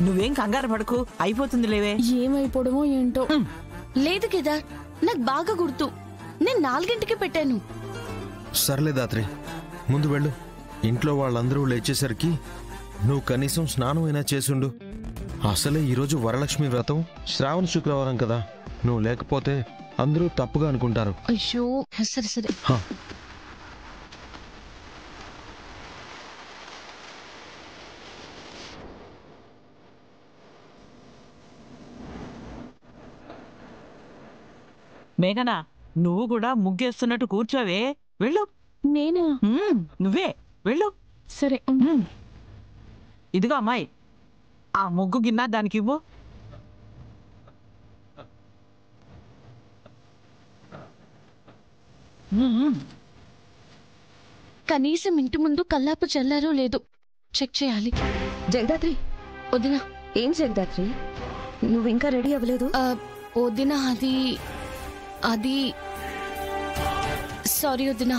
నువ్వేం కంగారు పడకు, అయిపోతుంది లేవే. ఏమైపోవడమో ఏంటో. లేదు కేదార్, నాకు బాగా గుర్తు. నేను 4ంటికి పెట్టాను. సర్లే దాత్రి, ముందు వెళ్ళు. ఇంట్లో వాళ్ళందరూ లేచేసరికి నువ్వు కనీసం స్నానం అయినా చేసుండు. అసలే ఈరోజు వరలక్ష్మి వ్రతం, శ్రావణ శుక్రవారం కదా. నువ్వు లేకపోతే అందరూ తప్పుగా అనుకుంటారు. అయ్యో సరే సరే. మేఘనా, నువ్వు కూడా ముగ్గేస్తున్నట్టు కూర్చోవే. వెళ్ళు. నేనా? నువ్వే వెళ్ళు. సరే. ఇదిగో అమ్మాయి, ఆ ముగ్గు గిన్నె దానికి ఇవ్వు. కనీసం ఇంటి ముందు కల్లాపు చల్లారో లేదో చెక్ చేయాలి. జగదాత్రి, వదినా. ఏం జగదాత్రి, నువ్వు ఇంకా రెడీ అవ్వలేదు? వదినా, అది సారీ వదినా.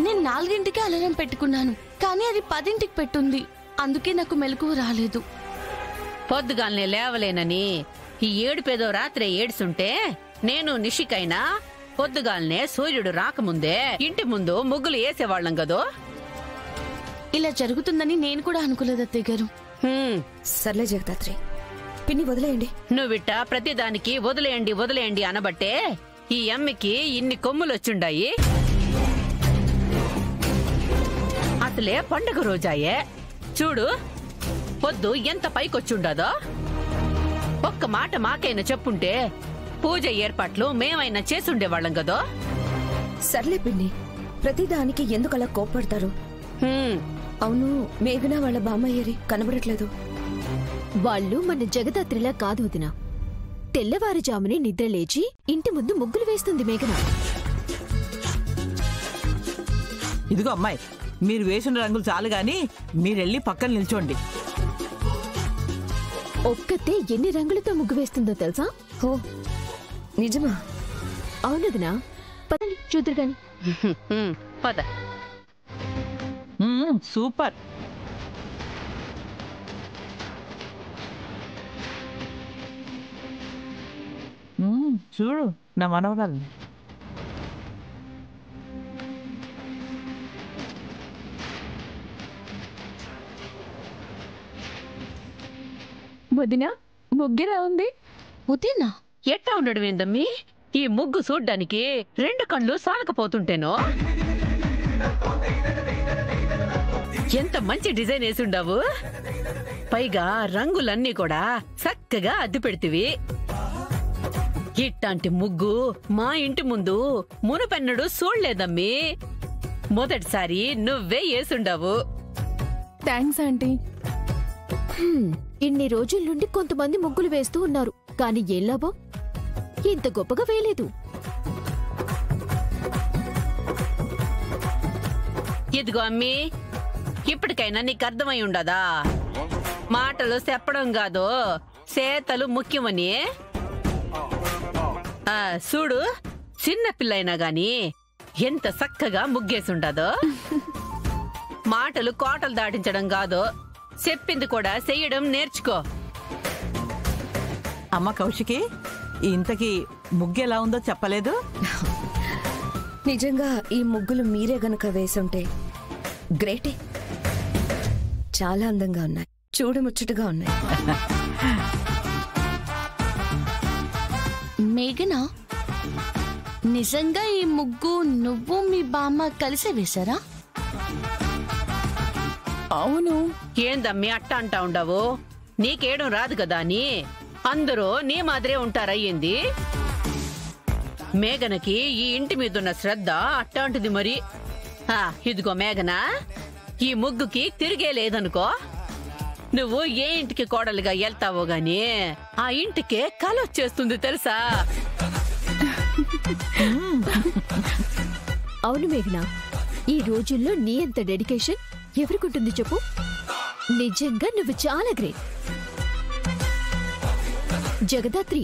నేను 4ంటికి అలారం పెట్టుకున్నాను, కానీ అది 10ంటికి పెట్టుంది. అందుకే నాకు మెలకువ రాలేదు. పొద్దుగాల్నే లేవలేనని ఈ ఏడుపేదో రాత్రే ఏడుస్తుంటే నేను నిషికైనా పొద్దుగాల్నే సూర్యుడు రాకముందే ఇంటి ముందు ముగ్గులు వేసేవాళ్ళం కదో. ఇలా జరుగుతుందని నేను కూడా అనుకోలేదు అత్తయ్య గారు. సర్లే జగదాత్రి, పిన్ని వదిలేయండి. నువ్విట్ట ప్రతిదానికి వదిలేయండి వదిలేయండి అనబట్టే ఈ అమ్మికి ఇన్ని కొమ్ములు వచ్చుండాయి. అసలే పండుగ రోజాయే చూడు, పొద్దు ఎంత పైకొచ్చుండదో. ఒక్క మాట మాకైనా చెప్పుంటే పూజ ఏర్పాట్లు మేమైనా చేసుండేవాళ్ళం కదో. సర్లే పిన్ని, ప్రతిదానికి ఎందుకలా కోప్పడతారు? అవును, మేఘన వాళ్ళ బామ్మయ్యరి కనబడట్లేదు. వాళ్ళు మన జగదాత్రిలా కాదు వదినా. తెల్లవారుజామునే నిద్ర లేచి ఇంటి ముందు ముగ్గులు వేస్తుంది మేఘన. ఇదిగో అమ్మాయి, మీరు వేసిన రంగులు చాలు గాని మీరెళ్ళి పక్కన నిల్చోండి. ఒక్కతే ఎన్ని రంగులతో ముగ్గు వేస్తుందో తెలుసా? ఓ నిజమా? అవునదినా, పదండి చూద్దరు గాని. పద. సూపర్. చూడు నా మనవరాల్ని. వదినా, ముగ్గురా ఉంది. వదినా ఎట్టా ఉండడం ఏందమ్మీ? ఈ ముగ్గు చూడ్డానికి 2 కళ్ళు సాలకపోతుంటేనో. ఎంత మంచి డిజైన్ వేసుండావు. పైగా రంగులన్నీ కూడా చక్కగా అద్దు పెడితివి. ఇట్టాంటి ముగ్గు మా ఇంటి ముందు మునుపెన్నడు చూడలేదమ్మీ. మొదటిసారి నువ్వే వేసుండావు. Thanks aunty. ఇన్ని రోజుల నుండి కొంతమంది ముగ్గులు వేస్తూ ఉన్నారు, కానీ ఏం లాభం? ఇంత గొప్పగా వేయలేదు. ఇదిగో అమ్మీ, ఇప్పటికైనా నీకు అర్థమై ఉండదా? మాటలు చెప్పడం కాదు, చేతలు ముఖ్యమని. చూడు, చిన్న పిల్లైనా గాని ఎంత చక్కగా ముగ్గేసుండదో. మాటలు కోటలు దాటించడం కాదు, చెప్పింది కూడా చెయ్యడం నేర్చుకో. అమ్మ కౌశికి, ఇంతకీ ముగ్గు ఎలా ఉందో చెప్పలేదు. నిజంగా ఈ ముగ్గులు మీరే గనక వేసుంటే గ్రేటే. చాలా అందంగా ఉన్నాయి, చూడముచ్చటగా ఉన్నాయి. మేఘనా, నిజంగా ఈ ముగ్గు నువ్వు మీ బామ్మ కలిసి వేశారా? అవును. ఏందమ్మీ అట్ట అంటా ఉండవు? నీకేయడం రాదు కదా అని అందరూ నీ మాదిరే ఉంటారయ్యింది. మేఘనకి ఈ ఇంటి మీదున్న శ్రద్ధ అట్టాంటిది మరి. ఇదిగో మేఘన, ఈ ముగ్గుకి తిరిగే లేదనుకో. నువ్వు ఏ ఇంటికి కోడలుగా వెళ్తావో గాని ఆ ఇంటికే కలొచ్చేస్తుంది తెలుసా? అవును మేఘన, ఈ రోజుల్లో నీ అంత డెడికేషన్ ఎవరికుంటుంది చెప్పు? నిజంగా నువ్వు చాలా గ్రేట్. జగదాత్రి,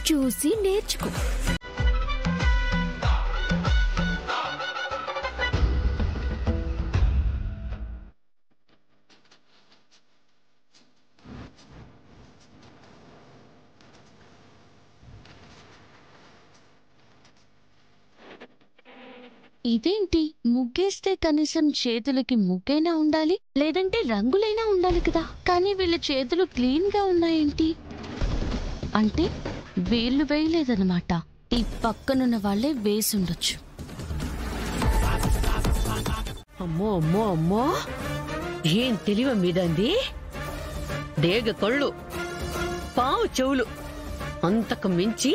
చూసి నేర్చుకో. ఇదేంటి ముగ్గేస్తే కనీసం చేతులకి ముగ్గైనా ఉండాలి, లేదంటే రంగులైనా ఉండాలి కదా. కానీ వీళ్ళ చేతులు క్లీన్ గా ఉన్నాయేంటి? అంటే వీళ్ళు వేయలేదన్నమాట. ఈ పక్కనున్న వాళ్ళే వేసుండొచ్చు. అమ్మో అమ్మో అమ్మో, ఏం తెలివ మీదంది. డేగ కళ్ళు, పావు చెవులు, అంతకు మించి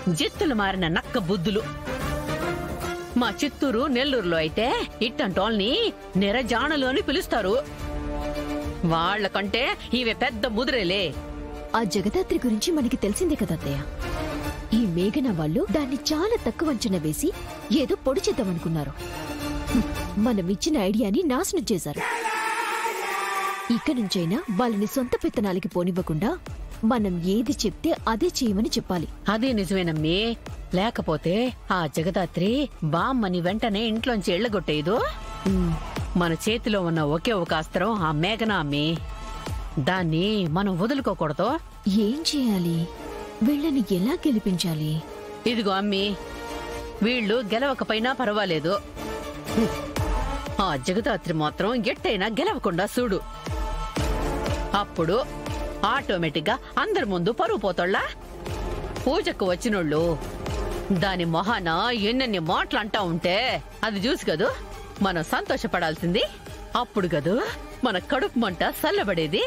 జిత్తులు మారిన నక్క బుద్ధులు. మా చిత్తూరు నెల్లూరులో అయితే ఇట్టంటోల్ని నిరజానలు అని పిలుస్తారు. వాళ్లకంటే ఇవే పెద్ద ముదురేలే. ఆ జగదాత్రి గురించి మనకి తెలిసిందే కదా అత్తయ్య. ఈ మేఘన వాళ్ళు దాన్ని చాలా తక్కువ అంచనా వేసి ఏదో పొడి చేద్దామనుకున్నారు. మనం ఇచ్చిన ఐడియాని నాశనం చేశారు. ఇక నుంచైనా వాళ్ళని సొంత పెత్తనాలకి పోనివ్వకుండా మనం ఏది చెప్తే అదే చేయమని చెప్పాలి. అదే నిజమేనమ్మి. లేకపోతే ఆ జగదాత్రి బామ్మని వెంటనే ఇంట్లోంచి ఎళ్లగొట్టేదు. మన చేతిలో ఉన్న ఒకే ఒక అస్త్రం ఆ మేఘన అమ్మి. దాన్ని మనం వదులుకోకూడదు. ఏం చేయాలి? వీళ్ళని ఎలా గెలిపించాలి? ఇదిగో అమ్మి, వీళ్ళు గెలవకపోయినా పర్వాలేదు. ఆ జగదాత్రి మాత్రం ఎట్టయినా గెలవకుండా చూడు. అప్పుడు ఆటోమేటిక్ గా అందరి ముందు పరువు పోతాళ్ళ. పూజకు వచ్చినోళ్ళు దాని మొహాన ఎన్నెన్ని మాటలు అంటా ఉంటే అది చూసి కదూ మనం సంతోషపడాల్సింది. అప్పుడు కదూ మన కడుపు మంట చల్లబడేది.